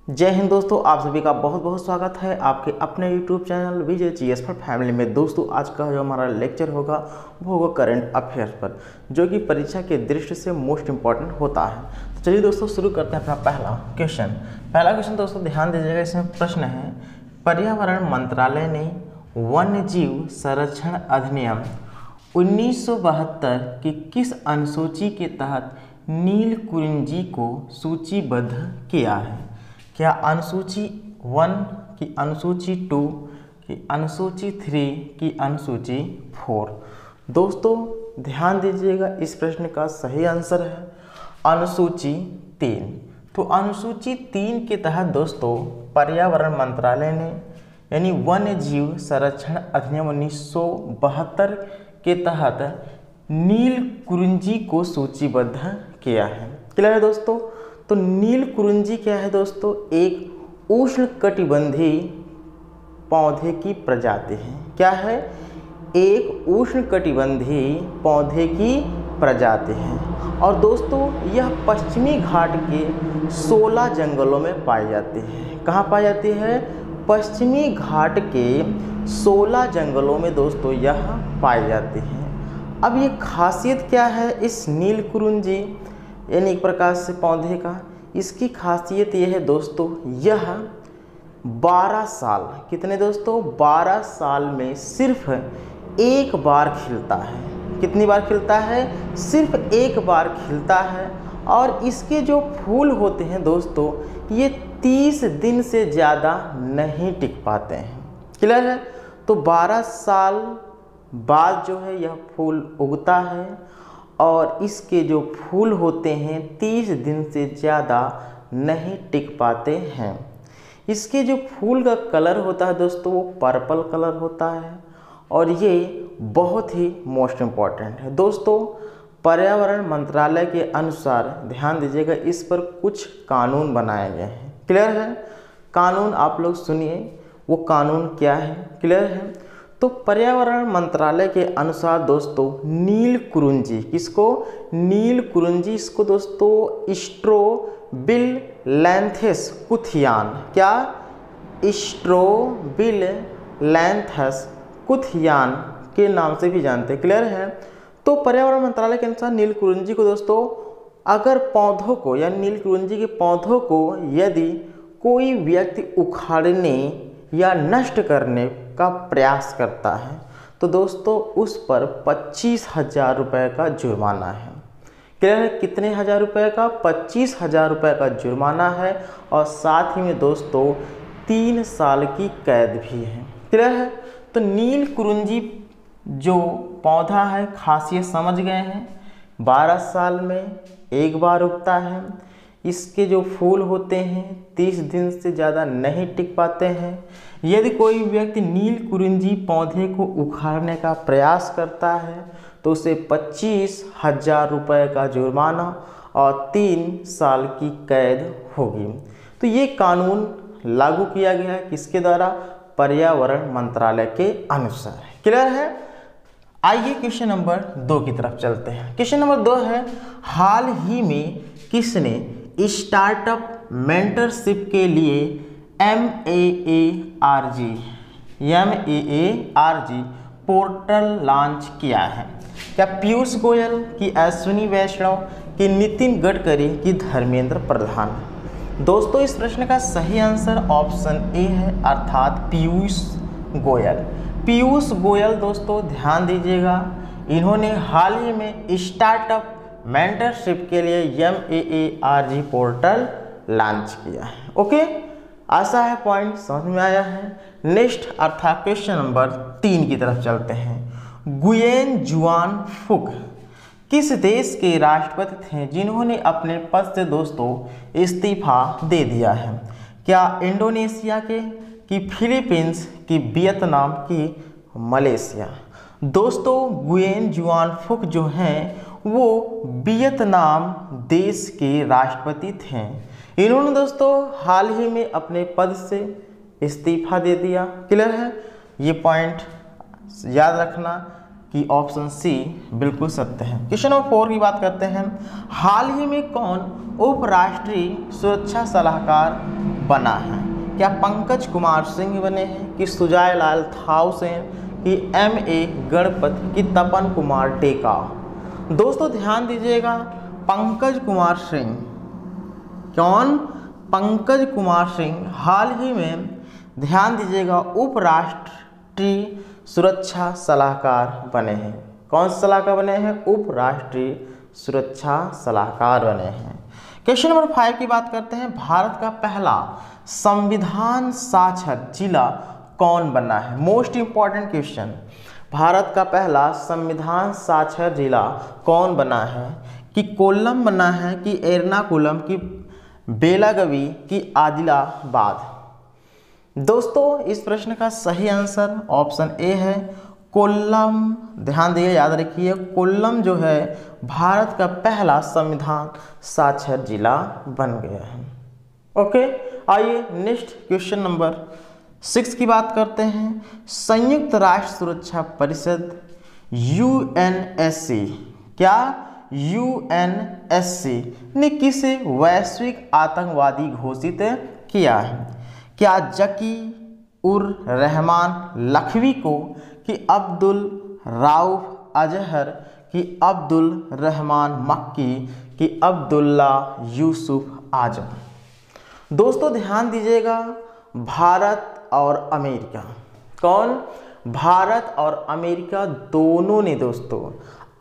जय हिंद दोस्तों, आप सभी का बहुत बहुत स्वागत है आपके अपने YouTube channel Vijay GS for family में। दोस्तों आज का जो हमारा लेक्चर होगा वो होगा करंट अफेयर्स पर, जो कि परीक्षा के दृष्टि से मोस्ट इम्पॉर्टेंट होता है। तो चलिए दोस्तों शुरू करते हैं अपना पहला क्वेश्चन दोस्तों ध्यान दीजिएगा। इसमें प्रश्न है, पर्यावरण मंत्रालय ने वन्य जीव संरक्षण अधिनियम 1972 की किस अनुसूची के तहत नील कुरिंजी को सूचीबद्ध किया है? क्या अनुसूची 1 की अनुसूची 2 की अनुसूची 3 की अनुसूची 4? दोस्तों ध्यान दीजिएगा, इस प्रश्न का सही आंसर है अनुसूची 3। तो अनुसूची 3 के तहत दोस्तों पर्यावरण मंत्रालय ने यानी वन्य जीव संरक्षण अधिनियम 1972 के तहत नील कुरिंजी को सूचीबद्ध किया है। क्लियर है दोस्तों? तो नील कुरिंजी क्या है दोस्तों? एक उष्णकटिबंधीय पौधे की प्रजाति है। क्या है? एक उष्णकटिबंधीय पौधे की प्रजाति है। और दोस्तों यह पश्चिमी घाट के 16 जंगलों में पाई जाती है। कहाँ पाई जाती है? पश्चिमी घाट के 16 जंगलों में दोस्तों यह पाई जाती है। अब ये खासियत क्या है इस नील कुरिंजी यानी एक प्रकार से पौधे का? इसकी खासियत यह है दोस्तों, यह 12 साल, कितने दोस्तों? 12 साल में सिर्फ एक बार खिलता है। कितनी बार खिलता है? सिर्फ एक बार खिलता है। और इसके जो फूल होते हैं दोस्तों ये 30 दिन से ज़्यादा नहीं टिक पाते हैं। क्लियर है? तो 12 साल बाद जो है यह फूल उगता है और इसके जो फूल होते हैं 30 दिन से ज़्यादा नहीं टिक पाते हैं। इसके जो फूल का कलर होता है दोस्तों वो पर्पल कलर होता है। और ये बहुत ही मोस्ट इम्पॉर्टेंट है दोस्तों। पर्यावरण मंत्रालय के अनुसार ध्यान दीजिएगा, इस पर कुछ कानून बनाए गए हैं। क्लियर है? कानून आप लोग सुनिए, वो कानून क्या है? क्लियर है? तो पर्यावरण मंत्रालय के अनुसार दोस्तों नील कुरिंजी, किसको? नील कुरिंजी, इसको दोस्तों स्ट्रोबिलैंथस कुथियान, क्या? स्ट्रोबिलैंथस कुथियान के नाम से भी जानते हैं। क्लियर है? तो पर्यावरण मंत्रालय के अनुसार नील कुरिंजी को दोस्तों अगर पौधों को या नील कुरिंजी के पौधों को यदि कोई व्यक्ति उखाड़ने या नष्ट करने का प्रयास करता है तो दोस्तों उस पर 25,000 रुपये का जुर्माना है। क्लियर है? कितने हज़ार रुपये का? 25,000 रुपये का जुर्माना है। और साथ ही में दोस्तों 3 साल की कैद भी है। क्लियर है? तो नील कुरिंजी जो पौधा है खासियत समझ गए हैं। 12 साल में एक बार उगता है। इसके जो फूल होते हैं 30 दिन से ज़्यादा नहीं टिक पाते हैं। यदि कोई व्यक्ति नील कुरिंजी पौधे को उखाड़ने का प्रयास करता है तो उसे 25,000 रुपये का जुर्माना और 3 साल की कैद होगी। तो ये कानून लागू किया गया है किसके द्वारा? पर्यावरण मंत्रालय के अनुसार। क्लियर है? आइए क्वेश्चन नंबर 2 की तरफ चलते हैं। क्वेश्चन नंबर 2 है, हाल ही में किसने स्टार्टअप मेंटरशिप के लिए MAARG पोर्टल लॉन्च किया है? क्या पीयूष गोयल की अश्विनी वैष्णव की नितिन गडकरी की धर्मेंद्र प्रधान? दोस्तों इस प्रश्न का सही आंसर ऑप्शन ए है, अर्थात पीयूष गोयल। पीयूष गोयल दोस्तों ध्यान दीजिएगा, इन्होंने हाल ही में स्टार्टअप मेंटरशिप के लिए MAARG पोर्टल लॉन्च किया है। ओके, आशा है पॉइंट समझ में आया है। नेक्स्ट अर्थात क्वेश्चन नंबर 3 की तरफ चलते हैं। गुयेन जुआन फुक किस देश के राष्ट्रपति थे जिन्होंने अपने पद से दोस्तों इस्तीफा दे दिया है? क्या इंडोनेशिया के, कि फिलीपींस, कि वियतनाम, की मलेशिया? दोस्तों गुयेन जुआन फुक जो हैं वो वियतनाम देश के राष्ट्रपति थे। इन्होंने दोस्तों हाल ही में अपने पद से इस्तीफा दे दिया। क्लियर है? ये पॉइंट याद रखना। कि ऑप्शन सी बिल्कुल सत्य है। क्वेश्चन नंबर 4 की बात करते हैं। हाल ही में कौन उपराष्ट्रीय सुरक्षा सलाहकार बना है? क्या पंकज कुमार सिंह बने हैं, कि सुजाय लाल थाउसेन, कि M.A. गणपत, कि तपन कुमार टेका? दोस्तों ध्यान दीजिएगा, पंकज कुमार सिंह। कौन? पंकज कुमार सिंह हाल ही में, ध्यान दीजिएगा, उपराष्ट्रीय सुरक्षा सलाहकार बने हैं। कौन से सलाहकार बने हैं? उपराष्ट्रीय सुरक्षा सलाहकार बने हैं। क्वेश्चन नंबर 5 की बात करते हैं। भारत का पहला संविधान साक्षर जिला कौन बना है? Most important question. भारत का पहला संविधान साक्षर जिला कौन बना है? कि कोल्लम बना है, कि एर्नाकुलम, कि बेलागवी, कि आदिलाबाद? दोस्तों इस प्रश्न का सही आंसर ऑप्शन ए है, कोल्लम। ध्यान दिए, याद रखिए, कोल्लम जो है भारत का पहला संविधान साक्षर जिला बन गया है। ओके, आइए नेक्स्ट क्वेश्चन नंबर 6 की बात करते हैं। संयुक्त राष्ट्र सुरक्षा परिषद UNSC, क्या UNSC ने किसे वैश्विक आतंकवादी घोषित किया है? क्या जकी उर रहमान लखवी को, कि अब्दुल राउफ अजहर, कि अब्दुल रहमान मक्की, कि अब्दुल्ला यूसुफ आजम? दोस्तों ध्यान दीजिएगा, भारत और अमेरिका, कौन? भारत और अमेरिका दोनों ने दोस्तों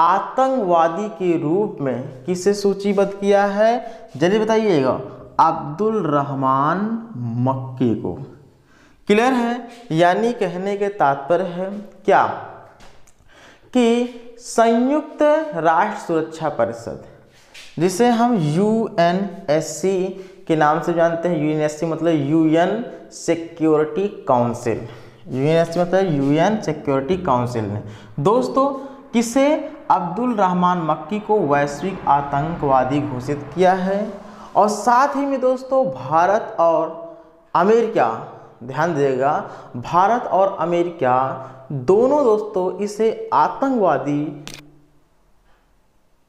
आतंकवादी के रूप में किसे सूचीबद्ध किया है? जल्दी बताइएगा। अब्दुल रहमान मक्की को। क्लियर है? यानी कहने के तात्पर्य है क्या, कि संयुक्त राष्ट्र सुरक्षा परिषद, जिसे हम UNSC के नाम से जानते हैं। UNSC मतलब UN सिक्योरिटी काउंसिल। UNSC मतलब UN सिक्योरिटी काउंसिल ने दोस्तों किसे? अब्दुल रहमान मक्की को वैश्विक आतंकवादी घोषित किया है। और साथ ही में दोस्तों भारत और अमेरिका, ध्यान दीजिएगा, भारत और अमेरिका दोनों दोस्तों इसे आतंकवादी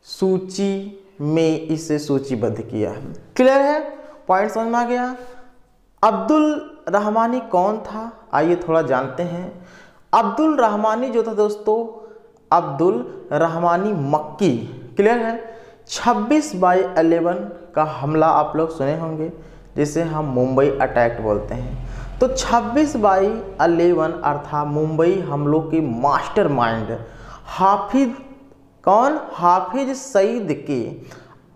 सूची में इसे सूचीबद्ध किया है। क्लियर है? पॉइंट समझ में आ गया? अब्दुल रहमानी कौन था? आइए थोड़ा जानते हैं। अब्दुल रहमानी जो था दोस्तों, अब्दुल रहमानी मक्की, क्लियर है, 26/11 का हमला आप लोग सुने होंगे, जिसे हम मुंबई अटैक बोलते हैं। तो 26/11 अर्थात मुंबई हमलों के मास्टरमाइंड हाफिज, कौन? हाफिज सईद के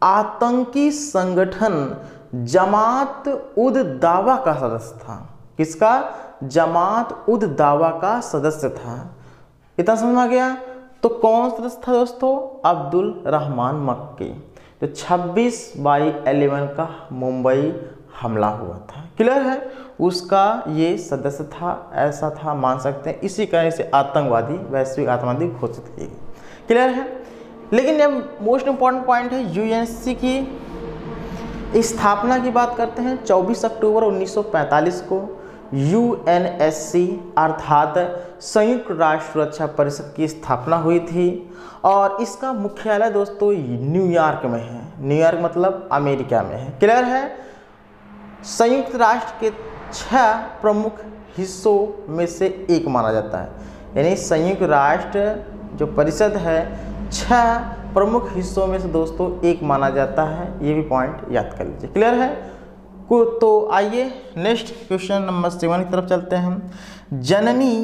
आतंकी संगठन जमात उद दावा का सदस्य था। किसका? जमात उद दावा का सदस्य था। इतना समझ में आ गया? तो कौन सदस्य था दोस्तों? अब्दुल रहमान मक्की, जो 26/11 का मुंबई हमला हुआ था। क्लियर है? उसका ये सदस्य था, ऐसा था, मान सकते हैं। इसी कारण से आतंकवादी, वैश्विक आतंकवादी घोषित किए गए। क्लियर है? लेकिन जब मोस्ट इंपॉर्टेंट पॉइंट है UNSC की स्थापना की बात करते हैं। 24 अक्टूबर 1945 को UNSC अर्थात संयुक्त राष्ट्र सुरक्षा परिषद की स्थापना हुई थी। और इसका मुख्यालय दोस्तों न्यूयॉर्क में है। न्यूयॉर्क मतलब अमेरिका में है। क्लियर है? संयुक्त राष्ट्र के 6 प्रमुख हिस्सों में से एक माना जाता है। यानी संयुक्त राष्ट्र जो परिषद है 6 प्रमुख हिस्सों में से दोस्तों एक माना जाता है। ये भी पॉइंट याद कर लीजिए। क्लियर है? तो आइए नेक्स्ट क्वेश्चन नंबर 7 की तरफ चलते हैं। जननी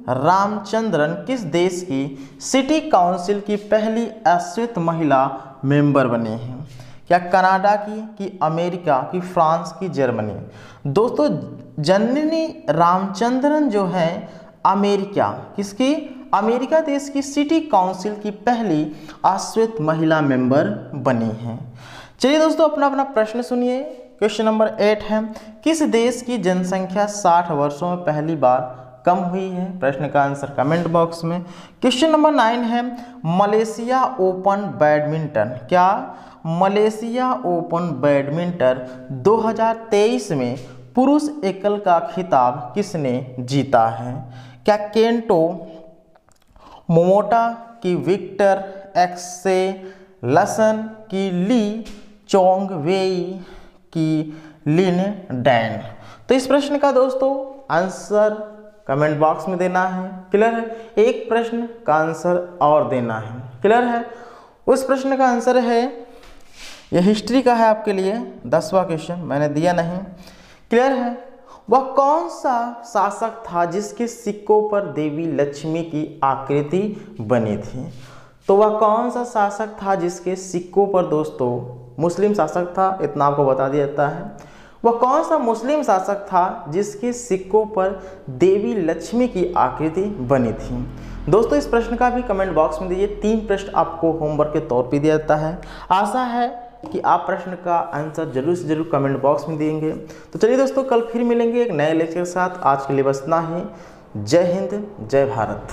रामचंद्रन किस देश की सिटी काउंसिल की पहली अश्वेत महिला मेंबर बनी हैं? क्या कनाडा की, कि अमेरिका, कि फ्रांस, की जर्मनी? दोस्तों जननी रामचंद्रन जो है अमेरिका, किसकी? अमेरिका देश की सिटी काउंसिल की पहली अश्वेत महिला मेंबर बनी हैं। चलिए दोस्तों अपना अपना प्रश्न सुनिए। क्वेश्चन नंबर 8 है, किस देश की जनसंख्या 60 वर्षों में पहली बार कम हुई है? प्रश्न का आंसर कमेंट बॉक्स में। क्वेश्चन नंबर 9 है, मलेशिया ओपन बैडमिंटन, क्या मलेशिया ओपन बैडमिंटन 2023 में पुरुष एकल का खिताब किसने जीता है? क्या केंटो मोमोटा, की विक्टर, एक्स से लसन की ली, चोंग वेई की लिन डैन। तो इस प्रश्न का दोस्तों आंसर कमेंट बॉक्स में देना है। क्लियर है? एक प्रश्न का आंसर और देना है। क्लियर है? उस प्रश्न का आंसर है, यह हिस्ट्री का है आपके लिए 10वां क्वेश्चन, मैंने दिया नहीं। क्लियर है? वह कौन सा शासक था जिसके सिक्कों पर देवी लक्ष्मी की आकृति बनी थी? तो वह कौन सा शासक था जिसके सिक्कों पर, दोस्तों मुस्लिम शासक था, इतना आपको बता दिया जाता है। वह कौन सा मुस्लिम शासक था जिसके सिक्कों पर देवी लक्ष्मी की आकृति बनी थी? दोस्तों इस प्रश्न का भी कमेंट बॉक्स में दीजिए। 3 प्रश्न आपको होमवर्क के तौर पे दिया जाता है। आशा है कि आप प्रश्न का आंसर जरूर से जरूर कमेंट बॉक्स में देंगे। तो चलिए दोस्तों, कल फिर मिलेंगे एक नए लेक्चर के साथ। आज के लिए बस इतना ही। जय हिंद, जय भारत।